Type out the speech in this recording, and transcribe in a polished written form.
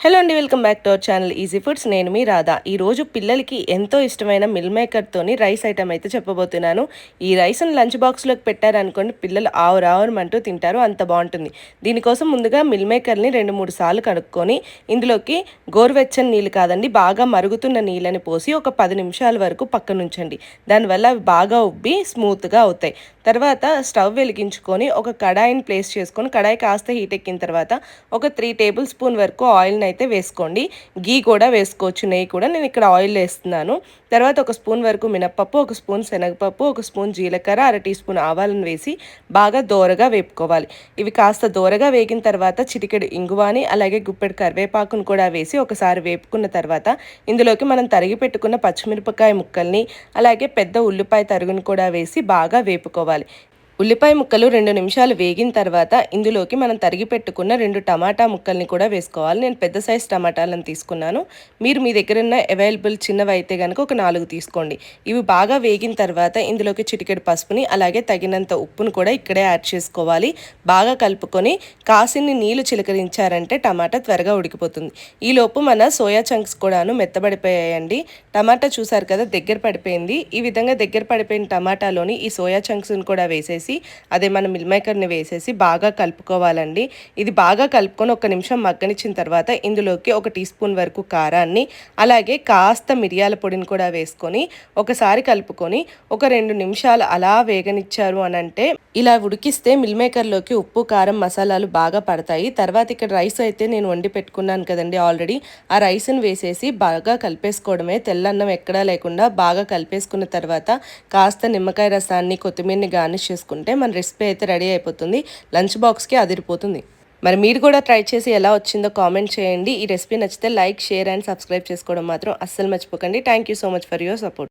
Hello అండి, welcome back to our channel easy foods. నేను మీ రాధా. ఈరోజు పిల్లలకి ఎంతో ఇష్టమైన మిల్ మేకర్తోని రైస్ ఐటమ్ అయితే చెప్పబోతున్నాను. ఈ రైస్ని లంచ్ బాక్స్లోకి పెట్టారనుకోండి, పిల్లలు ఆవురావురమంటూ తింటారు, అంత బాగుంటుంది. దీనికోసం ముందుగా మిల్ మేకర్ని 2-3 సార్లు కడుక్కొని ఇందులోకి గోరువెచ్చని నీళ్ళు కాదండి, బాగా మరుగుతున్న నీళ్ళని పోసి ఒక 10 నిమిషాల వరకు పక్కనుంచండి. దానివల్ల అవి బాగా ఉబ్బి స్మూత్గా అవుతాయి. తర్వాత స్టవ్ వెలిగించుకొని ఒక కడాయిని ప్లేస్ చేసుకొని, కడాయి కాస్త హీట్ ఎక్కిన తర్వాత ఒక 3 టేబుల్ స్పూన్ వరకు ఆయిల్ని అయితే వేసుకోండి. గీ కూడా వేసుకోవచ్చు, నెయ్యి కూడా. నేను ఇక్కడ ఆయిల్ వేస్తున్నాను. తర్వాత ఒక స్పూన్ వరకు మినప్పప్పు, ఒక స్పూన్ శనగపప్పు, ఒక స్పూన్ జీలకర్ర, 1/2 టీ స్పూన్ ఆవాలను వేసి బాగా దోరగా వేపుకోవాలి. ఇవి కాస్త దోరగా వేగిన తర్వాత చిటికెడు ఇంగువాని అలాగే గుప్పెడు కరివేపాకును కూడా వేసి ఒకసారి వేపుకున్న తర్వాత ఇందులోకి మనం తరిగి పెట్టుకున్న పచ్చిమిరపకాయ ముక్కల్ని అలాగే పెద్ద ఉల్లిపాయ తరుగును కూడా వేసి బాగా వేపుకోవాలి. ఉల్లిపాయ ముక్కలు 2 నిమిషాలు వేగిన తర్వాత ఇందులోకి మనం తరిగి పెట్టుకున్న 2 టమాటా ముక్కల్ని కూడా వేసుకోవాలి. నేను పెద్ద సైజ్ టమాటాలను తీసుకున్నాను. మీరు మీ దగ్గర ఉన్న అవైలబుల్ చిన్నవి అయితే కనుక ఒక 4 తీసుకోండి. ఇవి బాగా వేగిన తర్వాత ఇందులోకి చిటికెడు పసుపుని అలాగే తగినంత ఉప్పును కూడా ఇక్కడే యాడ్ చేసుకోవాలి. బాగా కలుపుకొని కాసిన్ని నీళ్లు చిలకరించారంటే టమాటా త్వరగా ఉడికిపోతుంది. ఈలోపు మన సోయా చంక్స్ కూడాను మెత్తబడిపోయాయండి. టమాటా చూసారు కదా, దగ్గర పడిపోయింది. ఈ విధంగా దగ్గర పడిపోయిన టమాటాలోని ఈ సోయా చంక్స్ని కూడా వేసేసి అదే మన మిల్ మేకర్ని వేసేసి బాగా కలుపుకోవాలండి. ఇది బాగా కలుపుకొని 1 నిమిషం మగ్గనిచ్చిన తర్వాత ఇందులోకి 1 టీ స్పూన్ వరకు కారాన్ని అలాగే కాస్త మిరియాల పొడిని కూడా వేసుకొని ఒకసారి కలుపుకొని ఒక 2 నిమిషాలు అలా వేగనిచ్చారు అని అంటే ఇలా ఉడికిస్తే మిల్ మేకర్లోకి ఉప్పు కారం మసాలాలు బాగా పడతాయి. తర్వాత ఇక్కడ రైస్ అయితే నేను వండి పెట్టుకున్నాను కదండి ఆల్రెడీ, ఆ రైస్ని వేసేసి బాగా కలిపేసుకోవడమే. తెల్లన్నం ఎక్కడా లేకుండా బాగా కలిపేసుకున్న తర్వాత కాస్త నిమ్మకాయ రసాన్ని కొత్తిమీరని గార్నిష్ చేసుకుంటే మన రెసిపీ అయితే రెడీ అయిపోతుంది. లంచ్ బాక్స్కి అదిరిపోతుంది. మరి మీరు కూడా ట్రై చేసి ఎలా వచ్చిందో కామెంట్ చేయండి. ఈ రెసిపీ నచ్చితే లైక్, షేర్ అండ్ సబ్స్క్రైబ్ చేసుకోవడం మాత్రం అస్సలు మర్చిపోకండి. Thank you so much for your support.